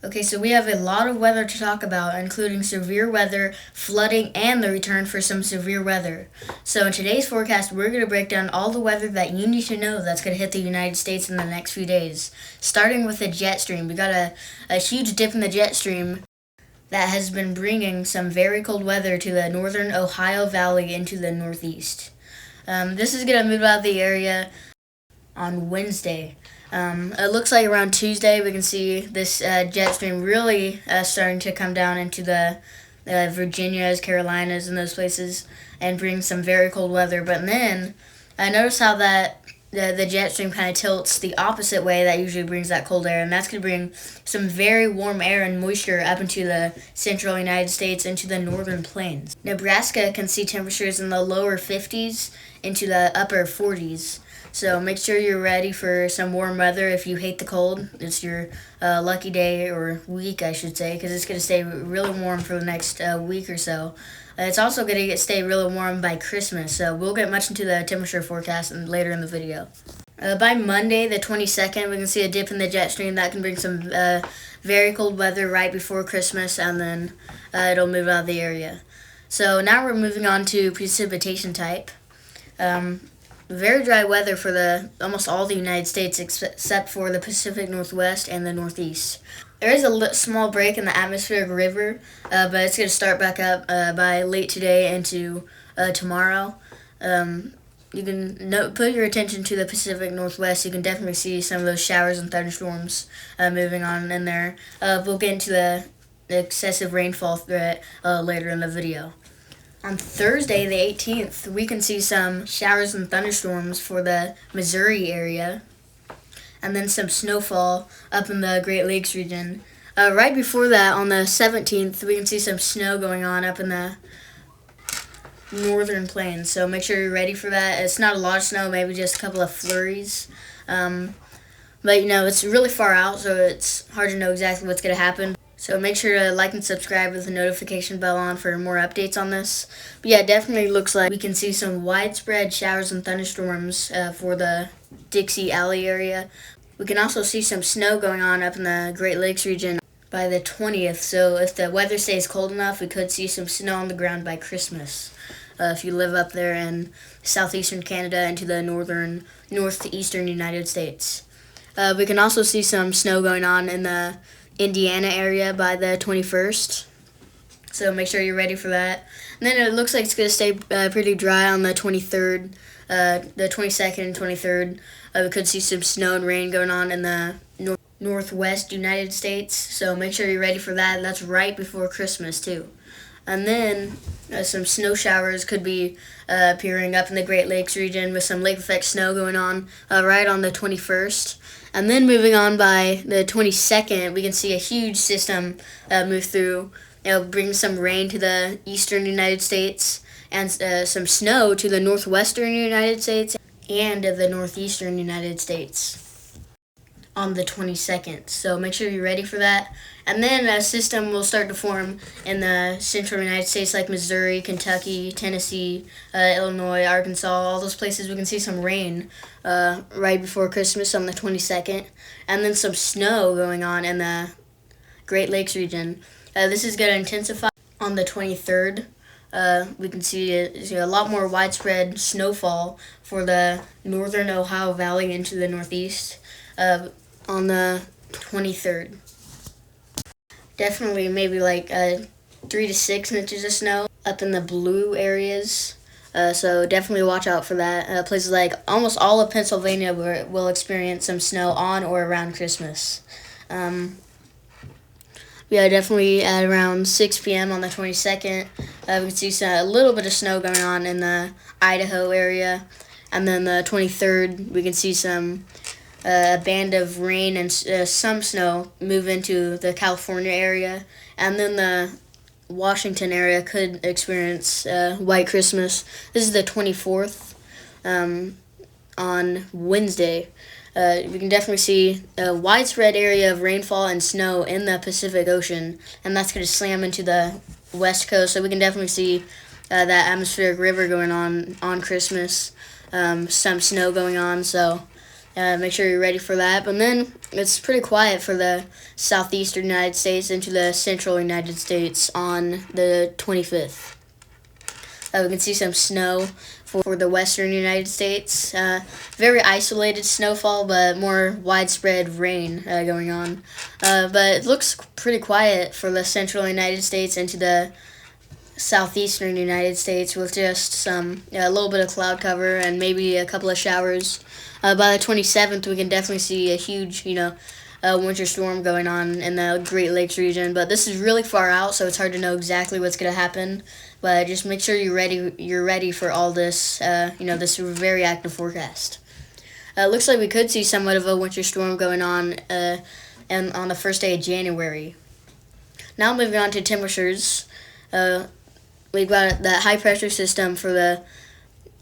Okay, so we have a lot of weather to talk about, including severe weather, flooding, and the return for some severe weather. So, in today's forecast, we're going to break down all the weather that you need to know that's going to hit the United States in the next few days. Starting with the jet stream, we got a huge dip in the jet stream that has been bringing some very cold weather to the northern Ohio Valley into the northeast. This is going to move out of the area on Wednesday. It looks like around Tuesday we can see this jet stream really starting to come down into the Virginias, Carolinas, and those places and bring some very cold weather. But then I notice how that the jet stream kind of tilts the opposite way that usually brings that cold air, and that's going to bring some very warm air and moisture up into the central United States, into the northern plains. Nebraska can see temperatures in the lower 50s into the upper 40s. So make sure you're ready for some warm weather if you hate the cold. It's your lucky day or week, I should say, because it's going to stay really warm for the next week or so. It's also going to stay really warm by Christmas, so we'll get much into the temperature forecast later in the video. By Monday, the 22nd, we can see a dip in the jet stream that can bring some very cold weather right before Christmas, and then it'll move out of the area. So now we're moving on to precipitation type. Very dry weather for almost all the United States except for the Pacific Northwest and the Northeast. There is a small break in the atmospheric river, but it's going to start back up by late today into tomorrow. You can put your attention to the Pacific Northwest. You can definitely see some of those showers and thunderstorms moving on in there. We'll get into the excessive rainfall threat later in the video. On Thursday, the 18th, we can see some showers and thunderstorms for the Missouri area, and then some snowfall up in the Great Lakes region. Right before that, on the 17th, we can see some snow going on up in the northern plains, so make sure you're ready for that. It's not a lot of snow, maybe just a couple of flurries. But, it's really far out, so it's hard to know exactly what's going to happen. So make sure to like and subscribe with the notification bell on for more updates on this. But yeah, it definitely looks like we can see some widespread showers and thunderstorms for the Dixie Alley area. We can also see some snow going on up in the Great Lakes region by the 20th. So if the weather stays cold enough, we could see some snow on the ground by Christmas. If you live up there in southeastern Canada into the northeastern United States. We can also see some snow going on in the Indiana area by the 21st, so make sure you're ready for that. And then it looks like it's going to stay pretty dry on the 23rd, the 22nd and 23rd. We could see some snow and rain going on in the northwest United States, so make sure you're ready for that. That's right before Christmas too. And then some snow showers could be appearing up in the Great Lakes region with some lake effect snow going on right on the 21st. And then moving on by the 22nd, we can see a huge system move through. It'll bring some rain to the eastern United States and some snow to the northwestern United States and the northeastern United States on the 22nd. So make sure you're ready for that. And then a system will start to form in the central United States like Missouri, Kentucky, Tennessee, Illinois, Arkansas, all those places. We can see some rain right before Christmas on the 22nd. And then some snow going on in the Great Lakes region. This is going to intensify on the 23rd. We can see a lot more widespread snowfall for the northern Ohio Valley into the northeast on the 23rd. Definitely maybe like 3 to 6 inches of snow up in the blue areas. So definitely watch out for that. Places like almost all of Pennsylvania will experience some snow on or around Christmas. Yeah, definitely at around 6 p.m. on the 22nd, we can see a little bit of snow going on in the Idaho area. And then the 23rd, we can see a band of rain and some snow move into the California area. And then the Washington area could experience White Christmas. This is the 24th on Wednesday. We can definitely see a widespread area of rainfall and snow in the Pacific Ocean, and that's going to slam into the west coast. So we can definitely see that atmospheric river going on Christmas, some snow going on. So Make sure you're ready for that. But then it's pretty quiet for the southeastern United States into the central United States on the 25th. We can see some snow for the western United States. Very isolated snowfall, but more widespread rain going on. But it looks pretty quiet for the central United States into the southeastern United States with just a little bit of cloud cover and maybe a couple of showers. By the 27th, we can definitely see a huge, winter storm going on in the Great Lakes region. But this is really far out, so it's hard to know exactly what's going to happen. But just make sure you're ready. You're ready for all this. This very active forecast. Looks like we could see somewhat of a winter storm going on, and on the first day of January. Now moving on to temperatures. We've got that high pressure system for the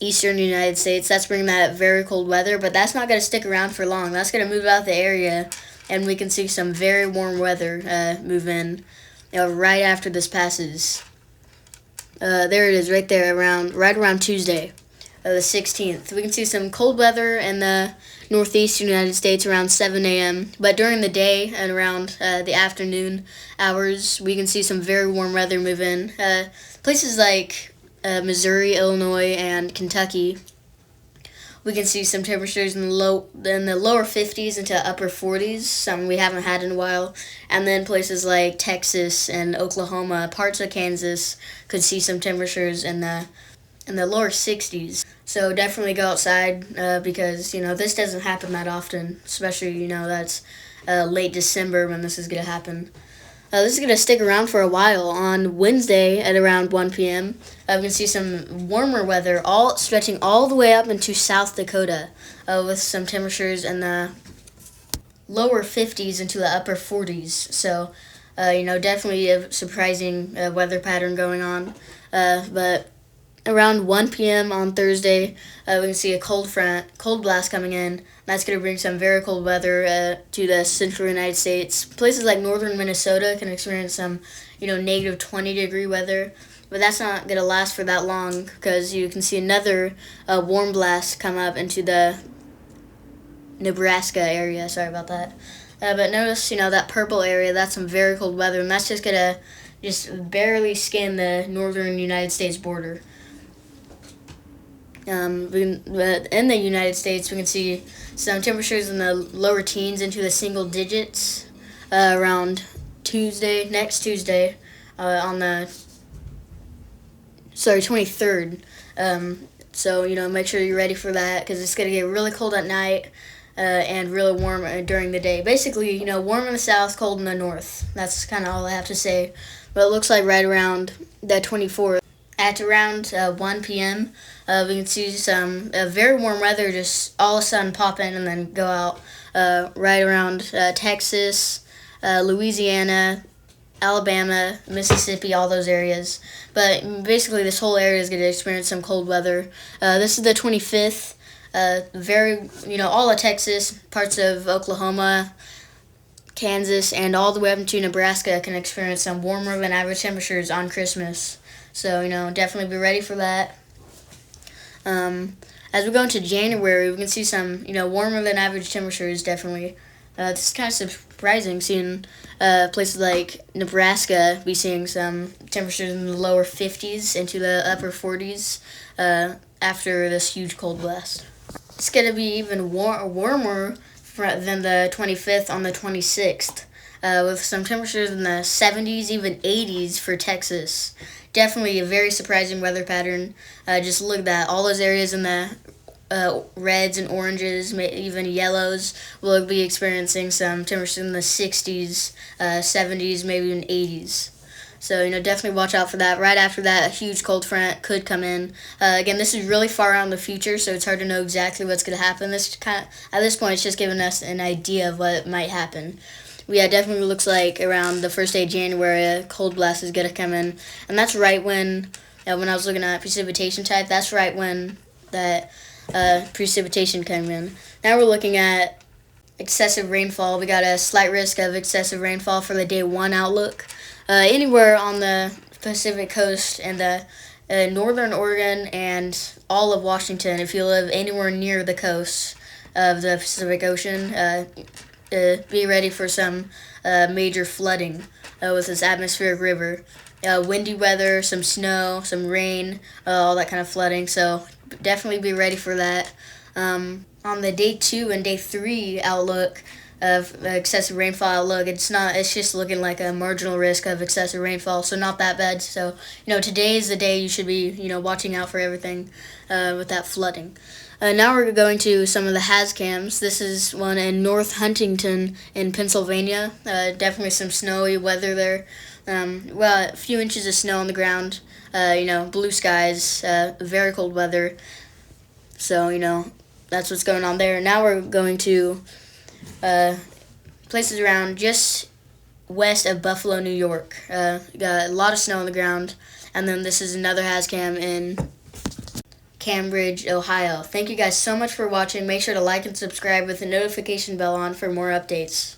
eastern United States. That's bringing that very cold weather, but that's not going to stick around for long. That's going to move out the area, and we can see some very warm weather move in right after this passes. There it is right there, right around Tuesday, the 16th. We can see some cold weather in the northeastern United States around 7 a.m. But during the day and around the afternoon hours, we can see some very warm weather move in. Places like Missouri, Illinois, and Kentucky, we can see some temperatures in the lower 50s into upper 40s, something we haven't had in a while. And then places like Texas and Oklahoma, parts of Kansas, could see some temperatures in the lower 60s. So definitely go outside because this doesn't happen that often, especially that's late December when this is going to happen. This is going to stick around for a while. On Wednesday at around 1 p.m., we can see some warmer weather stretching all the way up into South Dakota with some temperatures in the lower 50s into the upper 40s. So, definitely a surprising weather pattern going on. But around 1 p.m. on Thursday, we can see a cold blast coming in. That's going to bring some very cold weather to the central United States. Places like northern Minnesota can experience some, negative 20-degree weather. But that's not going to last for that long because you can see another warm blast come up into the Nebraska area. Sorry about that. But notice, that purple area, that's some very cold weather. And that's just going to just barely skim the northern United States border. In the United States, we can see some temperatures in the lower teens into the single digits around next Tuesday, on the 23rd. So, make sure you're ready for that because it's going to get really cold at night and really warm during the day. Basically, warm in the south, cold in the north. That's kind of all I have to say. But it looks like right around the 24th. At around 1 p.m., we can see some very warm weather just all of a sudden pop in and then go out right around Texas, Louisiana, Alabama, Mississippi, all those areas. But basically this whole area is going to experience some cold weather. This is the 25th. All of Texas, parts of Oklahoma, Kansas, and all the way up into Nebraska can experience some warmer than average temperatures on Christmas. So, definitely be ready for that. As we go into January, we can see some, warmer than average temperatures, definitely. It's kind of surprising seeing places like Nebraska be seeing some temperatures in the lower 50s into the upper 40s after this huge cold blast. It's going to be even warmer than the 25th on the 26th, with some temperatures in the 70s, even 80s for Texas. Definitely a very surprising weather pattern. Just look at that. All those areas in the reds and oranges, even yellows, will be experiencing some temperatures in the 60s, 70s, maybe even 80s. So, definitely watch out for that. Right after that, a huge cold front could come in. Again, this is really far out in the future, so it's hard to know exactly what's going to happen. At this point, it's just giving us an idea of what might happen. Yeah, it definitely looks like around the first day of January, a cold blast is going to come in. And that's right when I was looking at precipitation type, that's right when that precipitation came in. Now we're looking at excessive rainfall. We got a slight risk of excessive rainfall for the day 1 outlook. Anywhere on the Pacific coast and the northern Oregon and all of Washington, if you live anywhere near the coast, of the Pacific Ocean. Be ready for some major flooding with this atmospheric river. Windy weather, some snow, some rain, all that kind of flooding. So definitely be ready for that. On the day 2 and day 3 outlook of excessive rainfall outlook, it's just looking like a marginal risk of excessive rainfall, so not that bad. So today is the day you should be watching out for everything with that flooding. Now we're going to some of the HazCams. This is one in North Huntington in Pennsylvania. Definitely some snowy weather there. Well, a few inches of snow on the ground. Blue skies, very cold weather. So that's what's going on there. Now we're going to places around just west of Buffalo, New York. Got a lot of snow on the ground. And then this is another HazCam in Cambridge, Ohio. Thank you guys so much for watching. Make sure to like and subscribe with the notification bell on for more updates.